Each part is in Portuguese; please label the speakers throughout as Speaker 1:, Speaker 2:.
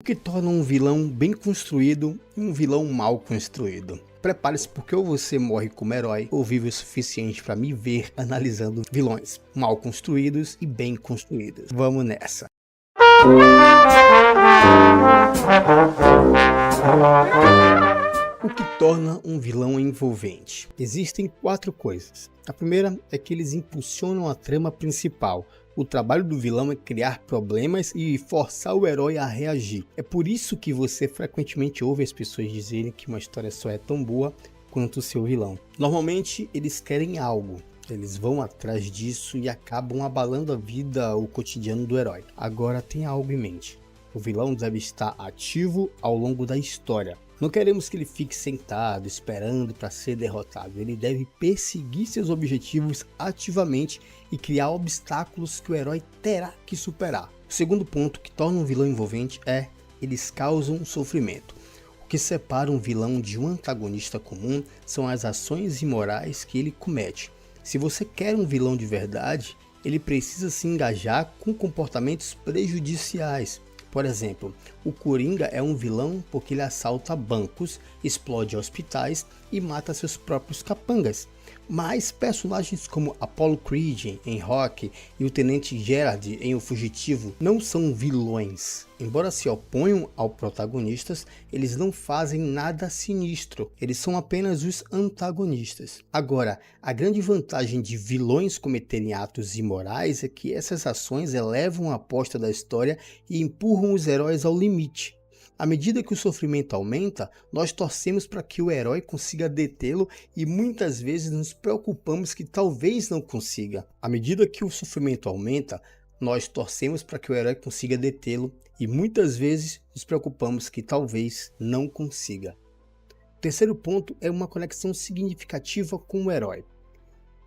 Speaker 1: O que torna um vilão bem construído e um vilão mal construído. Prepare-se porque ou você morre como herói ou vive o suficiente para me ver analisando vilões mal construídos e bem construídos. Vamos nessa! O que torna um vilão envolvente? Existem 4 coisas. A primeira é que eles impulsionam a trama principal. O trabalho do vilão é criar problemas e forçar o herói a reagir. É por isso que você frequentemente ouve as pessoas dizerem que uma história só é tão boa quanto o seu vilão. Normalmente eles querem algo. Eles vão atrás disso e acabam abalando a vida, o cotidiano do herói. Agora tenha algo em mente. O vilão deve estar ativo ao longo da história. Não queremos que ele fique sentado, esperando para ser derrotado. Ele deve perseguir seus objetivos ativamente e criar obstáculos que o herói terá que superar. O segundo ponto que torna um vilão envolvente é eles causam sofrimento. O que separa um vilão de um antagonista comum são as ações imorais que ele comete. Se você quer um vilão de verdade, ele precisa se engajar com comportamentos prejudiciais. Por exemplo, o Coringa é um vilão porque ele assalta bancos, explode hospitais e mata seus próprios capangas. Mas personagens como Apollo Creed em Rock e o Tenente Gerard em O Fugitivo não são vilões. Embora se oponham aos protagonistas, eles não fazem nada sinistro, eles são apenas os antagonistas. Agora, a grande vantagem de vilões cometerem atos imorais é que essas ações elevam a aposta da história e empurram os heróis ao limite. À medida que o sofrimento aumenta, nós torcemos para que o herói consiga detê-lo e muitas vezes nos preocupamos que talvez não consiga. À medida que o sofrimento aumenta, nós torcemos para que o herói consiga detê-lo e muitas vezes nos preocupamos que talvez não consiga. O terceiro ponto é uma conexão significativa com o herói.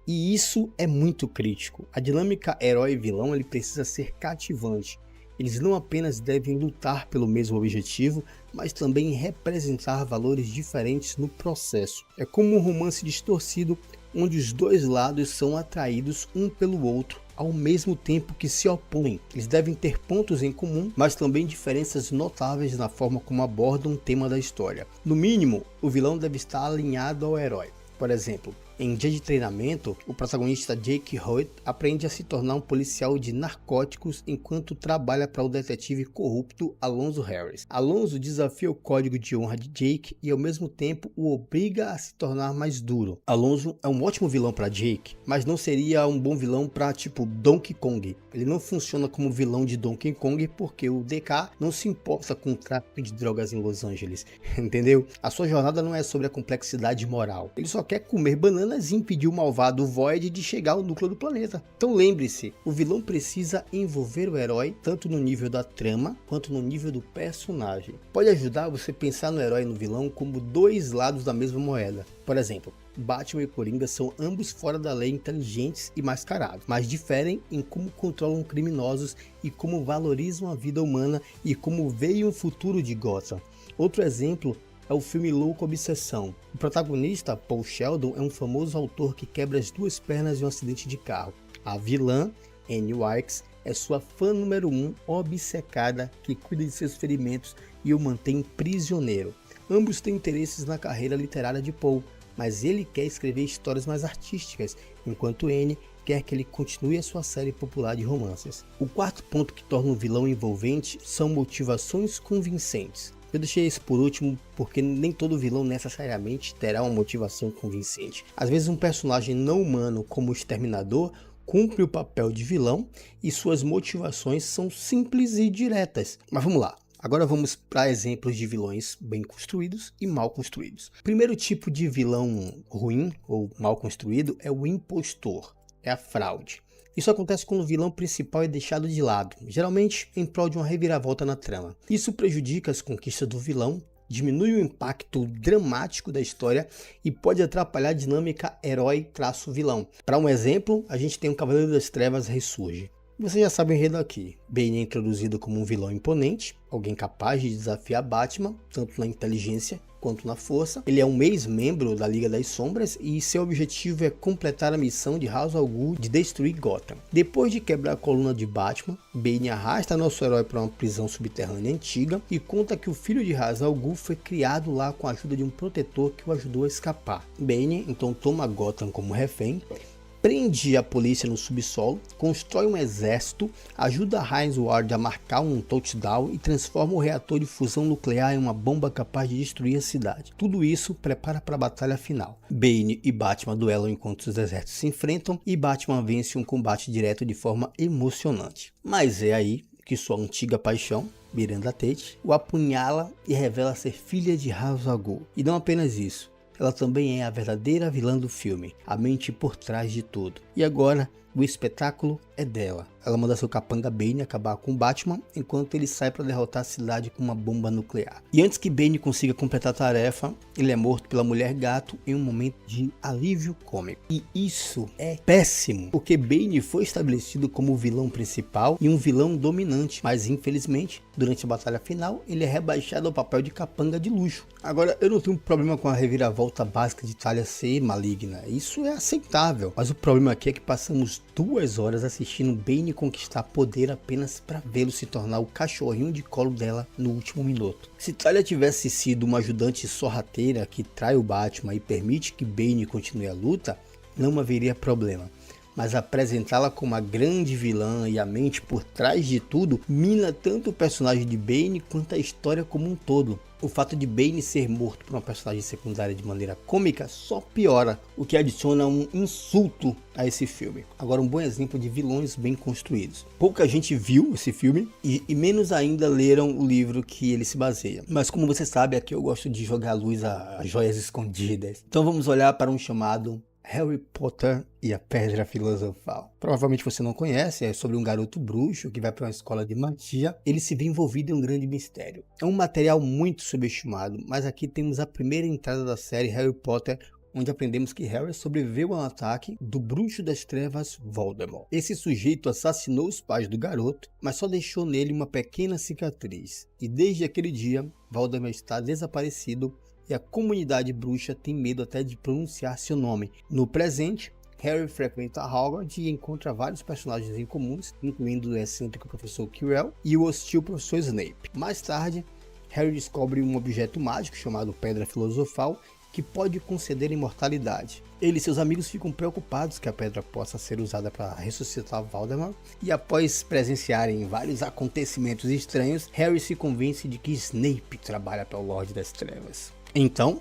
Speaker 1: E isso é muito crítico. A dinâmica herói-vilão ele precisa ser cativante. Eles não apenas devem lutar pelo mesmo objetivo, mas também representar valores diferentes no processo. É como um romance distorcido, onde os dois lados são atraídos um pelo outro, ao mesmo tempo que se opõem. Eles devem ter pontos em comum, mas também diferenças notáveis na forma como abordam o tema da história. No mínimo, o vilão deve estar alinhado ao herói. Por exemplo, em Dia de Treinamento, o protagonista Jake Hoyt aprende a se tornar um policial de narcóticos enquanto trabalha para o detetive corrupto Alonzo Harris. Alonzo desafia o código de honra de Jake e ao mesmo tempo o obriga a se tornar mais duro. Alonzo é um ótimo vilão para Jake, mas não seria um bom vilão para tipo Donkey Kong. Ele não funciona como vilão de Donkey Kong porque o DK não se importa com o tráfico de drogas em Los Angeles, entendeu? A sua jornada não é sobre a complexidade moral. Ele só quer comer bananas e impedir o malvado Void de chegar ao núcleo do planeta. Então lembre-se, o vilão precisa envolver o herói tanto no nível da trama quanto no nível do personagem. Pode ajudar você a pensar no herói e no vilão como dois lados da mesma moeda. Por exemplo, Batman e Coringa são ambos fora da lei, inteligentes e mascarados, mas diferem em como controlam criminosos e como valorizam a vida humana e como veem o futuro de Gotham. Outro exemplo é o filme Louco Obsessão. O protagonista, Paul Sheldon, é um famoso autor que quebra as 2 pernas em um acidente de carro. A vilã, Annie Wilkes, é sua fã número 1, obcecada, que cuida de seus ferimentos e o mantém prisioneiro. Ambos têm interesses na carreira literária de Paul, mas ele quer escrever histórias mais artísticas, enquanto Annie quer que ele continue a sua série popular de romances. O quarto ponto que torna um vilão envolvente são motivações convincentes. Eu deixei isso por último porque nem todo vilão necessariamente terá uma motivação convincente. Às vezes um personagem não humano como o Exterminador cumpre o papel de vilão e suas motivações são simples e diretas. Mas vamos lá. Agora vamos para exemplos de vilões bem construídos e mal construídos. O primeiro tipo de vilão ruim ou mal construído é o impostor, é a fraude. Isso acontece quando o vilão principal é deixado de lado, geralmente em prol de uma reviravolta na trama. Isso prejudica as conquistas do vilão, diminui o impacto dramático da história e pode atrapalhar a dinâmica herói-vilão. Para um exemplo, a gente tem o Cavaleiro das Trevas Ressurge. Você já sabe o enredo aqui. Bane é introduzido como um vilão imponente, alguém capaz de desafiar Batman, tanto na inteligência quanto na força. Ele é um ex-membro da Liga das Sombras e seu objetivo é completar a missão de Ra's al Ghul de destruir Gotham. Depois de quebrar a coluna de Batman, Bane arrasta nosso herói para uma prisão subterrânea antiga e conta que o filho de Ra's al Ghul foi criado lá com a ajuda de um protetor que o ajudou a escapar. Bane então toma Gotham como refém, prende a polícia no subsolo, constrói um exército, ajuda Ra's Ward a marcar um touchdown e transforma o reator de fusão nuclear em uma bomba capaz de destruir a cidade. Tudo isso prepara para a batalha final. Bane e Batman duelam enquanto os exércitos se enfrentam e Batman vence um combate direto de forma emocionante. Mas é aí que sua antiga paixão, Miranda Tate, o apunhala e revela ser filha de Ra's al Ghul. E não apenas isso, ela também é a verdadeira vilã do filme, a mente por trás de tudo. E agora, o espetáculo é dela. Ela manda seu capanga Bane acabar com Batman, enquanto ele sai para derrotar a cidade com uma bomba nuclear. E antes que Bane consiga completar a tarefa, ele é morto pela Mulher Gato em um momento de alívio cômico. E isso é péssimo, porque Bane foi estabelecido como o vilão principal e um vilão dominante, mas infelizmente, durante a batalha final, ele é rebaixado ao papel de capanga de luxo. Agora, eu não tenho problema com a reviravolta básica de Talia ser maligna, isso é aceitável, mas o problema aqui é que passamos 2 horas assistindo Bane conquistar poder apenas para vê-lo se tornar o cachorrinho de colo dela no último minuto. Se Talia tivesse sido uma ajudante sorrateira que trai o Batman e permite que Bane continue a luta, não haveria problema. Mas apresentá-la como a grande vilã e a mente por trás de tudo mina tanto o personagem de Bane quanto a história como um todo. O fato de Bane ser morto por uma personagem secundária de maneira cômica só piora, o que adiciona um insulto a esse filme. Agora, um bom exemplo de vilões bem construídos. Pouca gente viu esse filme e menos ainda leram o livro que ele se baseia. Mas como você sabe, aqui eu gosto de jogar luz a joias escondidas. Então vamos olhar para um chamado Harry Potter e a Pedra Filosofal. Provavelmente você não conhece, é sobre um garoto bruxo que vai para uma escola de magia. Ele se vê envolvido em um grande mistério. É um material muito subestimado, mas aqui temos a primeira entrada da série Harry Potter, onde aprendemos que Harry sobreviveu ao ataque do bruxo das trevas Voldemort. Esse sujeito assassinou os pais do garoto, mas só deixou nele uma pequena cicatriz. E desde aquele dia, Voldemort está desaparecido e a comunidade bruxa tem medo até de pronunciar seu nome. No presente, Harry frequenta Hogwarts e encontra vários personagens em comuns, incluindo o excêntrico professor Quirrell e o hostil professor Snape. Mais tarde, Harry descobre um objeto mágico chamado Pedra Filosofal que pode conceder imortalidade. Ele e seus amigos ficam preocupados que a pedra possa ser usada para ressuscitar Voldemort, e após presenciarem vários acontecimentos estranhos, Harry se convence de que Snape trabalha para o Lorde das Trevas. Então,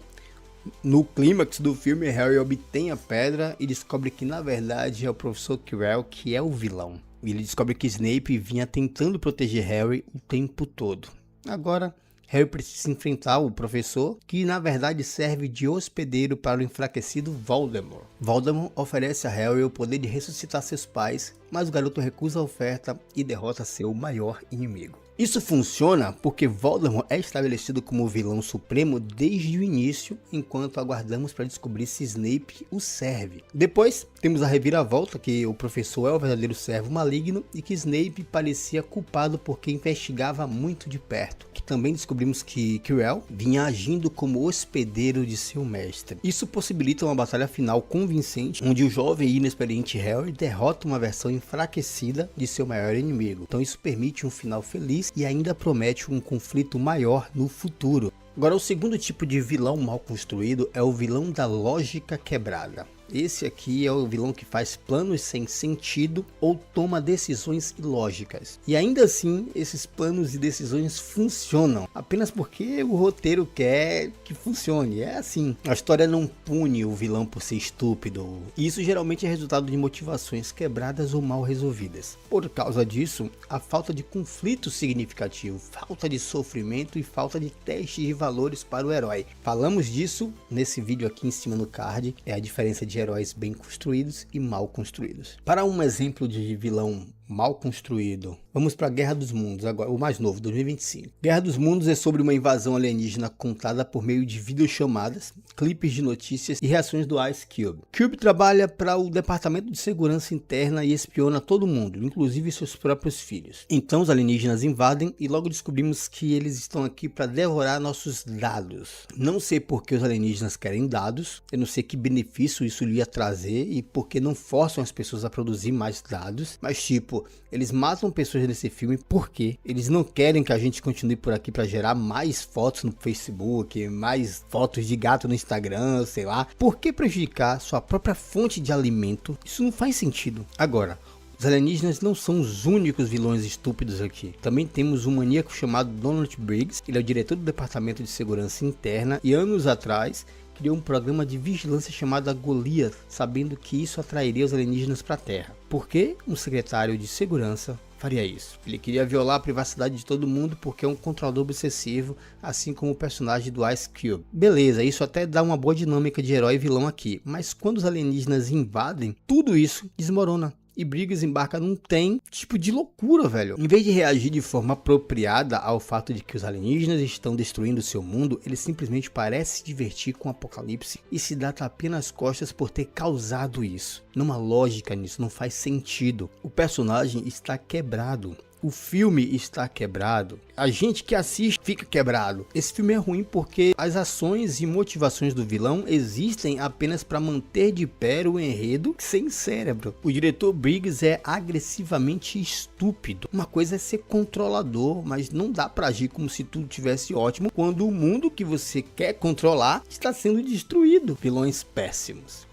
Speaker 1: no clímax do filme, Harry obtém a pedra e descobre que na verdade é o professor Quirrell que é o vilão. Ele descobre que Snape vinha tentando proteger Harry o tempo todo. Agora, Harry precisa enfrentar o professor, que na verdade serve de hospedeiro para o enfraquecido Voldemort. Voldemort oferece a Harry o poder de ressuscitar seus pais, mas o garoto recusa a oferta e derrota seu maior inimigo. Isso funciona porque Voldemort é estabelecido como o vilão supremo desde o início, enquanto aguardamos para descobrir se Snape o serve. Depois, temos a reviravolta que o professor é o verdadeiro servo maligno e que Snape parecia culpado porque investigava muito de perto. Que também descobrimos que Quirrell vinha agindo como hospedeiro de seu mestre. Isso possibilita uma batalha final convincente, onde o jovem e inexperiente Harry derrota uma versão enfraquecida de seu maior inimigo. Então isso permite um final feliz e ainda promete um conflito maior no futuro. Agora, o segundo tipo de vilão mal construído é o vilão da lógica quebrada. Esse aqui é o vilão que faz planos sem sentido ou toma decisões ilógicas. E ainda assim, esses planos e decisões funcionam, apenas porque o roteiro quer que funcione. É assim. A história não pune o vilão por ser estúpido. E isso geralmente é resultado de motivações quebradas ou mal resolvidas. Por causa disso, a falta de conflito significativo, falta de sofrimento e falta de teste de valores para o herói. Falamos disso nesse vídeo aqui em cima no card. É a diferença de heróis bem construídos e mal construídos. Para um exemplo de vilão mal construído Vamos para Guerra dos Mundos agora, o mais novo, 2025. Guerra dos Mundos é sobre uma invasão alienígena contada por meio de videochamadas, clipes de notícias e reações do Ice Cube. Cube trabalha para o Departamento de Segurança Interna e espiona todo mundo, inclusive seus próprios filhos. Então os alienígenas invadem e logo descobrimos que eles estão aqui para devorar nossos dados. Não sei por que os alienígenas querem dados, eu não sei que benefício isso lhe ia trazer e por que não forçam as pessoas a produzir mais dados, mas tipo, eles matam pessoas nesse filme porque eles não querem que a gente continue por aqui para gerar mais fotos no Facebook, mais fotos de gato no Instagram, sei lá. Por que prejudicar sua própria fonte de alimento? Isso não faz sentido. Agora, os alienígenas não são os únicos vilões estúpidos aqui. Também temos um maníaco chamado Donald Briggs. Ele é o diretor do Departamento de Segurança Interna e anos atrás criou um programa de vigilância chamado Goliath, sabendo que isso atrairia os alienígenas para a Terra. Por que um secretário de segurança faria isso? Ele queria violar a privacidade de todo mundo porque é um controlador obsessivo, assim como o personagem do Ice Cube. Beleza, isso até dá uma boa dinâmica de herói e vilão aqui, mas quando os alienígenas invadem, tudo isso desmorona. E Briggs embarca num trem tipo de loucura, velho. Em vez de reagir de forma apropriada ao fato de que os alienígenas estão destruindo seu mundo, ele simplesmente parece se divertir com o apocalipse e se dá tapinha nas costas por ter causado isso. Não há lógica nisso, não faz sentido. O personagem está quebrado. O filme está quebrado, a gente que assiste fica quebrado. Esse filme é ruim porque as ações e motivações do vilão existem apenas para manter de pé o enredo sem cérebro. O diretor Briggs é agressivamente estúpido. Uma coisa é ser controlador, mas não dá para agir como se tudo tivesse ótimo quando o mundo que você quer controlar está sendo destruído. Vilões péssimos.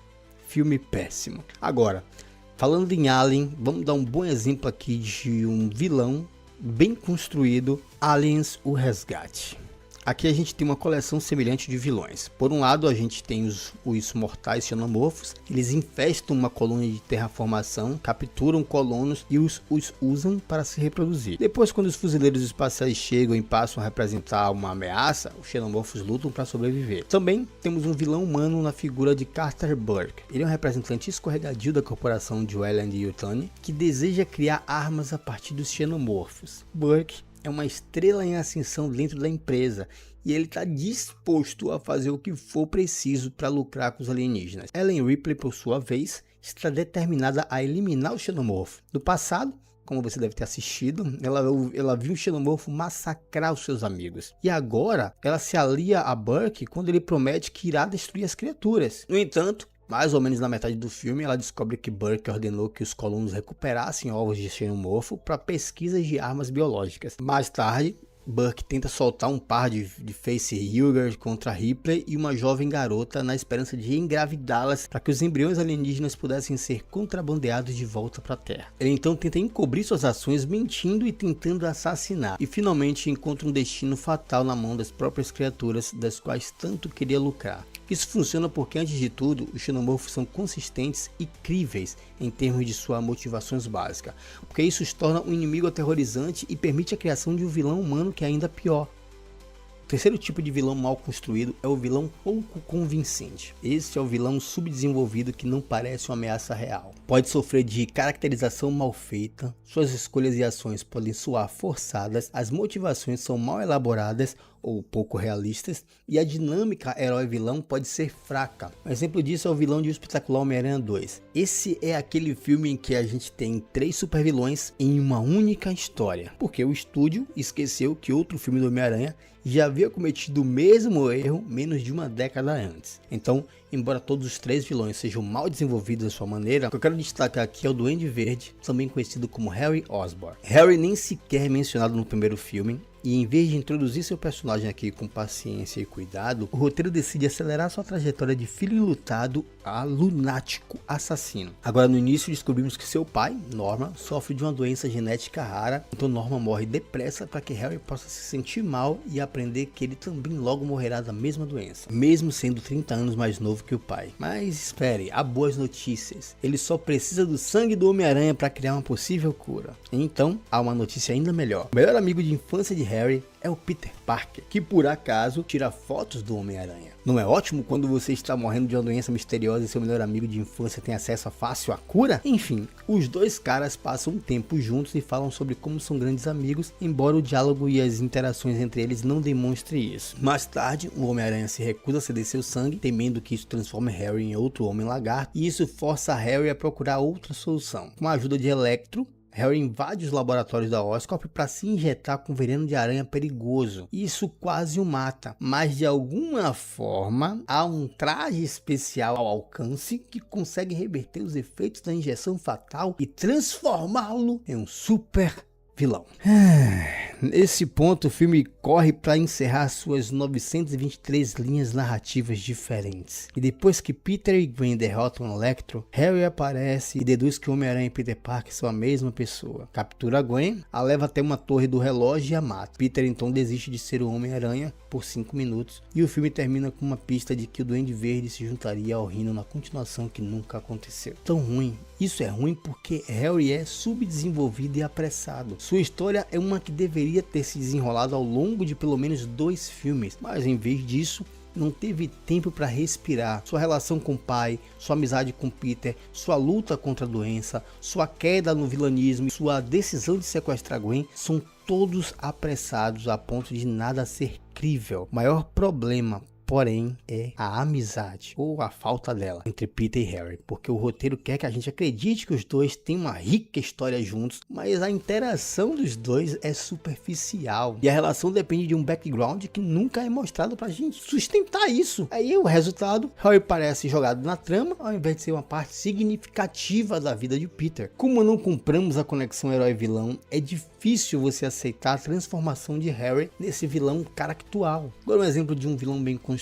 Speaker 1: Filme péssimo. Agora, falando em Alien, vamos dar um bom exemplo aqui de um vilão bem construído, Aliens: O Resgate. Aqui a gente tem uma coleção semelhante de vilões. Por um lado a gente tem os mortais xenomorfos, eles infestam uma colônia de terraformação, capturam colonos e os usam para se reproduzir. Depois, quando os fuzileiros espaciais chegam e passam a representar uma ameaça, os xenomorfos lutam para sobreviver. Também temos um vilão humano na figura de Carter Burke. Ele é um representante escorregadio da corporação de Weyland-Yutani, que deseja criar armas a partir dos xenomorfos. Burke é uma estrela em ascensão dentro da empresa e ele está disposto a fazer o que for preciso para lucrar com os alienígenas. Ellen Ripley, por sua vez, está determinada a eliminar o xenomorfo. No passado, como você deve ter assistido, ela viu o xenomorfo massacrar os seus amigos. E agora, ela se alia a Burke quando ele promete que irá destruir as criaturas. No entanto, mais ou menos na metade do filme, ela descobre que Burke ordenou que os colonos recuperassem ovos de xenomorfo para pesquisas de armas biológicas. Mais tarde, Burke tenta soltar um par de facehugger contra Ripley e uma jovem garota na esperança de engravidá-las para que os embriões alienígenas pudessem ser contrabandeados de volta para a Terra. Ele então tenta encobrir suas ações mentindo e tentando assassinar, e finalmente encontra um destino fatal na mão das próprias criaturas das quais tanto queria lucrar. Isso funciona porque, antes de tudo, os xenomorfos são consistentes e críveis em termos de suas motivações básicas, porque isso os torna um inimigo aterrorizante e permite a criação de um vilão humano que é ainda pior. O terceiro tipo de vilão mal construído é o vilão pouco convincente. Esse é o vilão subdesenvolvido que não parece uma ameaça real. Pode sofrer de caracterização mal feita, suas escolhas e ações podem soar forçadas, as motivações são mal elaboradas ou pouco realistas, e a dinâmica herói-vilão pode ser fraca. Um exemplo disso é o vilão de O Espetacular Homem-Aranha 2. Esse é aquele filme em que a gente tem 3 supervilões em uma única história, porque o estúdio esqueceu que outro filme do Homem-Aranha já havia cometido o mesmo erro menos de uma década antes. Então, embora todos os 3 vilões sejam mal desenvolvidos à sua maneira, o que eu quero destacar aqui é o Duende Verde, também conhecido como Harry Osborn. Harry nem sequer é mencionado no primeiro filme, e em vez de introduzir seu personagem aqui com paciência e cuidado, o roteiro decide acelerar sua trajetória de filho enlutado a lunático assassino. Agora, no início descobrimos que seu pai, Norman, sofre de uma doença genética rara, então Norman morre depressa para que Harry possa se sentir mal e aprender que ele também logo morrerá da mesma doença, mesmo sendo 30 anos mais novo que o pai. Mas espere, há boas notícias. Ele só precisa do sangue do Homem-Aranha para criar uma possível cura. Então, há uma notícia ainda melhor. O melhor amigo de infância de Harry Harry é o Peter Parker, que por acaso tira fotos do Homem-Aranha. Não é ótimo quando você está morrendo de uma doença misteriosa e seu melhor amigo de infância tem acesso fácil à cura? Enfim, os dois caras passam um tempo juntos e falam sobre como são grandes amigos, embora o diálogo e as interações entre eles não demonstrem isso. Mais tarde, o Homem-Aranha se recusa a ceder seu sangue, temendo que isso transforme Harry em outro Homem-Lagarto, e isso força Harry a procurar outra solução. Com a ajuda de Electro, Harry invade os laboratórios da Oscorp para se injetar com veneno de aranha perigoso. Isso quase o mata, mas de alguma forma há um traje especial ao alcance que consegue reverter os efeitos da injeção fatal e transformá-lo em um super vilão. Nesse ponto, o filme corre para encerrar suas 923 linhas narrativas diferentes. E depois que Peter e Gwen derrotam Electro, Harry aparece e deduz que o Homem-Aranha e Peter Parker são a mesma pessoa. Captura Gwen, a leva até uma torre do relógio e a mata. Peter então desiste de ser o Homem-Aranha por 5 minutos e o filme termina com uma pista de que o Duende Verde se juntaria ao Rhino na continuação que nunca aconteceu. Tão ruim. Isso é ruim porque Harry é subdesenvolvido e apressado. Sua história é uma que deveria ter se desenrolado ao longo de pelo menos 2 filmes, mas em vez disso, não teve tempo para respirar. Sua relação com o pai, sua amizade com Peter, sua luta contra a doença, sua queda no vilanismo e sua decisão de sequestrar Gwen são todos apressados a ponto de nada ser crível. O maior problema, porém, é a amizade, ou a falta dela, entre Peter e Harry, porque o roteiro quer que a gente acredite que os dois têm uma rica história juntos, mas a interação dos dois é superficial, e a relação depende de um background que nunca é mostrado pra gente sustentar isso. Aí o resultado, Harry parece jogado na trama, ao invés de ser uma parte significativa da vida de Peter. Como não compramos a conexão herói-vilão, é difícil você aceitar a transformação de Harry nesse vilão caractual. Agora um exemplo de um vilão bem construído.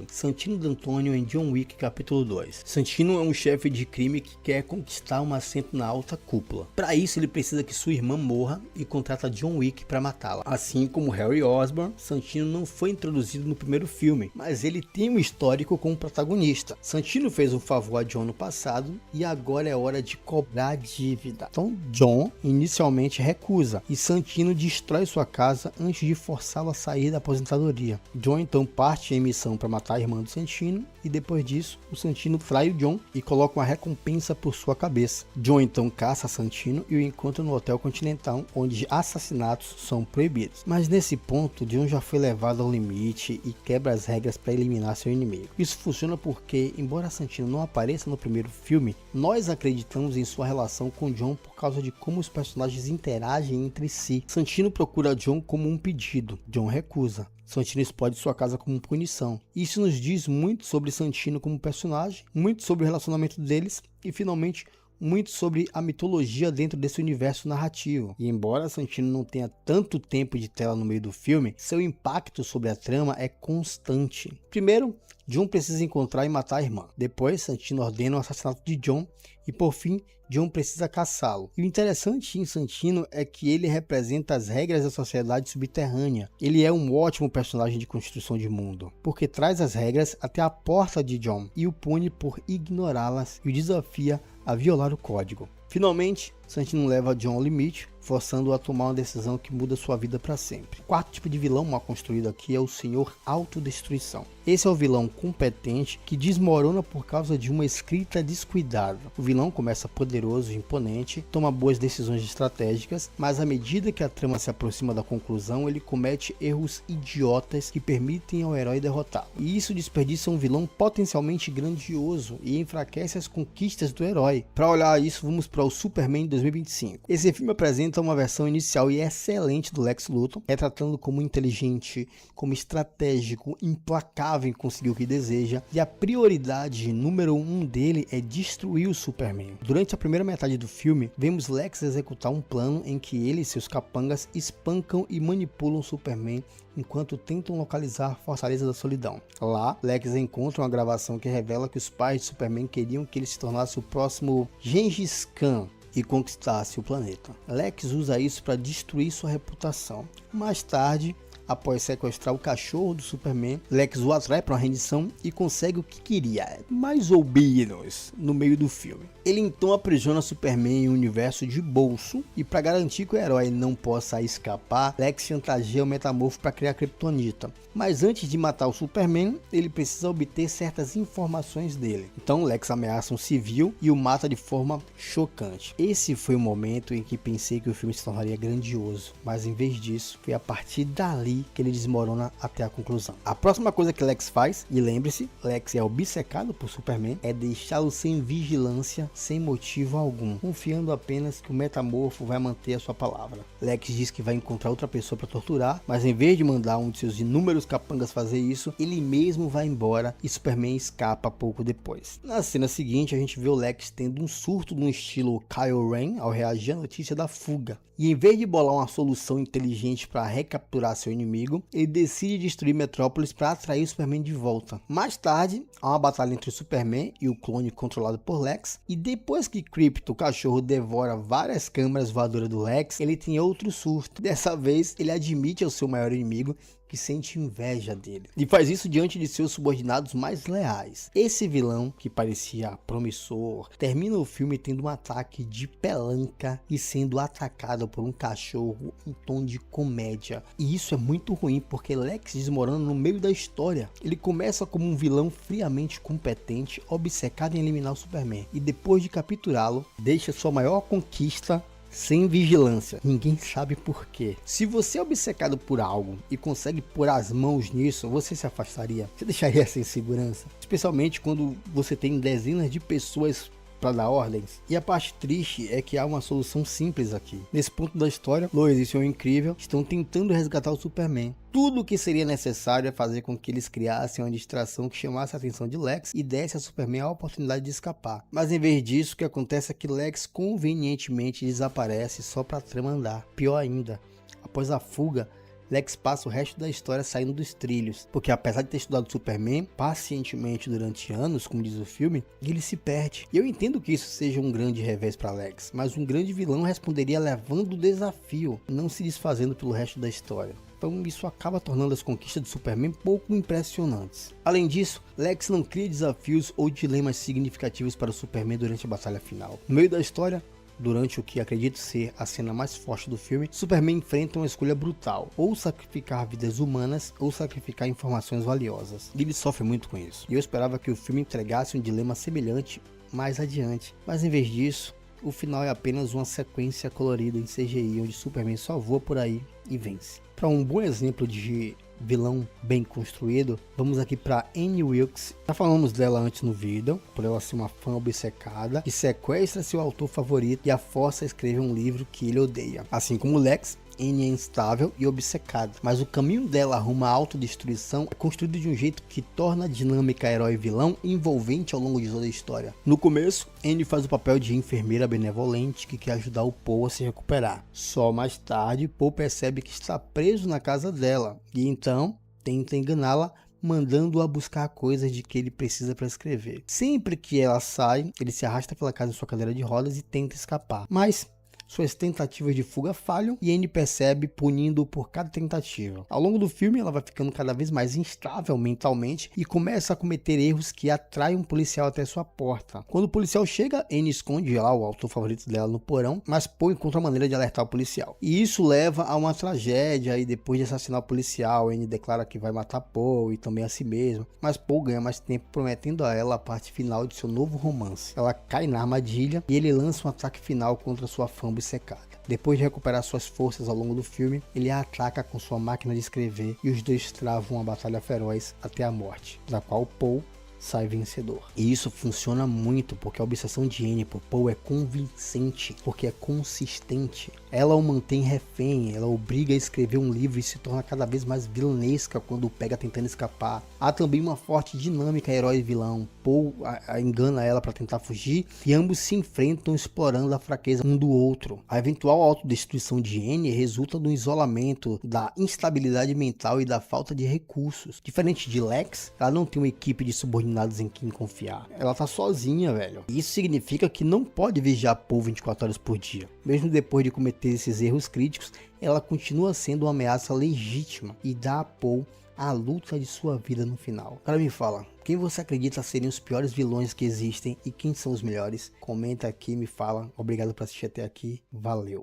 Speaker 1: Santino D'Antonio em John Wick capítulo 2. Santino é um chefe de crime que quer conquistar um assento na alta cúpula. Para isso ele precisa que sua irmã morra e contrata John Wick para matá-la. Assim como Harry Osborn, Santino não foi introduzido no primeiro filme, mas ele tem um histórico como protagonista. Santino fez um favor a John no passado e agora é hora de cobrar a dívida. Então John inicialmente recusa e Santino destrói sua casa antes de forçá-lo a sair da aposentadoria. John então parte em missão para matar a irmã do Santino e depois disso o Santino trai o John e coloca uma recompensa por sua cabeça. John então caça Santino e o encontra no Hotel Continental, onde assassinatos são proibidos. Mas nesse ponto John já foi levado ao limite e quebra as regras para eliminar seu inimigo. Isso funciona porque, embora Santino não apareça no primeiro filme, nós acreditamos em sua relação com John por causa de como os personagens interagem entre si. Santino procura John como um pedido, John recusa. Santino explode sua casa como punição. Isso nos diz muito sobre Santino como personagem, muito sobre o relacionamento deles e finalmente muito sobre a mitologia dentro desse universo narrativo. E embora Santino não tenha tanto tempo de tela no meio do filme, seu impacto sobre a trama é constante. Primeiro, John precisa encontrar e matar a irmã. Depois, Santino ordena o assassinato de John e por fim, John precisa caçá-lo. E o interessante em Santino é que ele representa as regras da sociedade subterrânea. Ele é um ótimo personagem de construção de mundo, porque traz as regras até a porta de John e o pune por ignorá-las e o desafia a violar o código. Finalmente, Santino leva John ao limite, forçando-o a tomar uma decisão que muda sua vida para sempre. O quarto tipo de vilão mal construído aqui é o Senhor Autodestruição. Esse é o vilão competente que desmorona por causa de uma escrita descuidada. O vilão começa poderoso e imponente, toma boas decisões estratégicas, mas à medida que a trama se aproxima da conclusão, ele comete erros idiotas que permitem ao herói derrotá-lo. E isso desperdiça um vilão potencialmente grandioso e enfraquece as conquistas do herói. Para olhar isso, vamos para o Superman 2025. Esse filme apresenta uma versão inicial e excelente do Lex Luthor, retratando como inteligente, como estratégico, implacável em conseguir o que deseja, e a prioridade número 1 dele é destruir o Superman. Durante a primeira metade do filme, vemos Lex executar um plano em que ele e seus capangas espancam e manipulam o Superman enquanto tentam localizar a Fortaleza da Solidão. Lá, Lex encontra uma gravação que revela que os pais de Superman queriam que ele se tornasse o próximo Gengis Khan e conquistasse o planeta. Lex usa isso para destruir sua reputação. Mais tarde, após sequestrar o cachorro do Superman, Lex o atrai para uma rendição e consegue o que queria, mais ou menos, no meio do filme. Ele então aprisiona Superman em um universo de bolso e para garantir que o herói não possa escapar, Lex chantageia o Metamorfo para criar Kryptonita. Mas antes de matar o Superman, ele precisa obter certas informações dele. Então Lex ameaça um civil e o mata de forma chocante. Esse foi o momento em que pensei que o filme se tornaria grandioso, mas em vez disso, foi a partir dali que ele desmorona até a conclusão. A próxima coisa que Lex faz, e lembre-se, Lex é obcecado por Superman, é deixá-lo sem vigilância, sem motivo algum, confiando apenas que o Metamorfo vai manter a sua palavra. Lex diz que vai encontrar outra pessoa para torturar, mas em vez de mandar um de seus inúmeros capangas fazer isso, ele mesmo vai embora e Superman escapa pouco depois. Na cena seguinte, a gente vê o Lex tendo um surto no estilo Kyle Ren ao reagir à notícia da fuga. E em vez de bolar uma solução inteligente para recapturar seu inimigo, ele decide destruir Metrópolis para atrair o Superman de volta. Mais tarde, há uma batalha entre o Superman e o clone controlado por Lex, e depois que Krypto, o cachorro, devora várias câmeras voadoras do Lex, ele tem outro surto. Dessa vez, ele admite ao seu maior inimigo que sente inveja dele, e faz isso diante de seus subordinados mais leais. Esse vilão, que parecia promissor, termina o filme tendo um ataque de pelanca e sendo atacado por um cachorro em tom de comédia. E isso é muito ruim, porque Lex desmorona no meio da história. Ele começa como um vilão friamente competente, obcecado em eliminar o Superman, e depois de capturá-lo, deixa sua maior conquista sem vigilância. Ninguém sabe por quê. Se você é obcecado por algo e consegue pôr as mãos nisso, você se afastaria? Você deixaria sem segurança? Especialmente quando você tem dezenas de pessoas para dar ordens. E a parte triste é que há uma solução simples aqui. Nesse ponto da história, Lois e seu Incrível estão tentando resgatar o Superman. Tudo o que seria necessário é fazer com que eles criassem uma distração que chamasse a atenção de Lex e desse a Superman a oportunidade de escapar. Mas em vez disso, o que acontece é que Lex convenientemente desaparece só para a trama andar. Pior ainda, após a fuga, Lex passa o resto da história saindo dos trilhos, porque apesar de ter estudado Superman pacientemente durante anos, como diz o filme, ele se perde. E eu entendo que isso seja um grande revés para Lex, mas um grande vilão responderia levando o desafio, não se desfazendo pelo resto da história. Então isso acaba tornando as conquistas do Superman pouco impressionantes. Além disso, Lex não cria desafios ou dilemas significativos para o Superman durante a batalha final. No meio da história, durante o que acredito ser a cena mais forte do filme, Superman enfrenta uma escolha brutal: ou sacrificar vidas humanas ou sacrificar informações valiosas. E ele sofre muito com isso. E eu esperava que o filme entregasse um dilema semelhante mais adiante, mas em vez disso, o final é apenas uma sequência colorida em CGI, onde Superman só voa por aí e vence. Para um bom exemplo de vilão bem construído, vamos aqui para Annie Wilkes. Já falamos dela antes no vídeo, por ela ser uma fã obcecada que sequestra seu autor favorito e a força a escrever um livro que ele odeia. Assim como Lex, Annie é instável e obcecada, mas o caminho dela rumo à autodestruição é construído de um jeito que torna a dinâmica herói e vilão envolvente ao longo de toda a história. No começo, Annie faz o papel de enfermeira benevolente que quer ajudar o Paul a se recuperar. Só mais tarde, Paul percebe que está preso na casa dela e então tenta enganá-la, mandando-a buscar coisas de que ele precisa para escrever. Sempre que ela sai, ele se arrasta pela casa em sua cadeira de rodas e tenta escapar, mas suas tentativas de fuga falham e Annie percebe, punindo-o por cada tentativa. Ao longo do filme, ela vai ficando cada vez mais instável mentalmente e começa a cometer erros que atraem um policial até sua porta. Quando o policial chega, Annie esconde lá o autor favorito dela no porão, mas Paul encontra uma maneira de alertar o policial. E isso leva a uma tragédia, e depois de assassinar o policial, Annie declara que vai matar Paul e também a si mesma, mas Paul ganha mais tempo prometendo a ela a parte final de seu novo romance. Ela cai na armadilha e ele lança um ataque final contra sua fã obcecada. Depois de recuperar suas forças ao longo do filme, ele a ataca com sua máquina de escrever e os dois travam uma batalha feroz até a morte, da qual Paul sai vencedor. E isso funciona muito porque a obsessão de Annie por Paul é convincente, porque é consistente. Ela o mantém refém, ela obriga a escrever um livro e se torna cada vez mais vilanesca quando o pega tentando escapar. Há também uma forte dinâmica herói e vilão. Paul a engana ela para tentar fugir e ambos se enfrentam explorando a fraqueza um do outro. A eventual autodestruição de Annie resulta do isolamento, da instabilidade mental e da falta de recursos. Diferente de Lex, ela não tem uma equipe de subordinados iluminados em quem confiar. Ela tá sozinha, velho. Isso significa que não pode vigiar Paul 24 horas por dia. Mesmo depois de cometer esses erros críticos, ela continua sendo uma ameaça legítima e dá a Paul a luta de sua vida no final. Agora me fala, quem você acredita serem os piores vilões que existem e quem são os melhores? Comenta aqui, me fala. Obrigado por assistir até aqui. Valeu!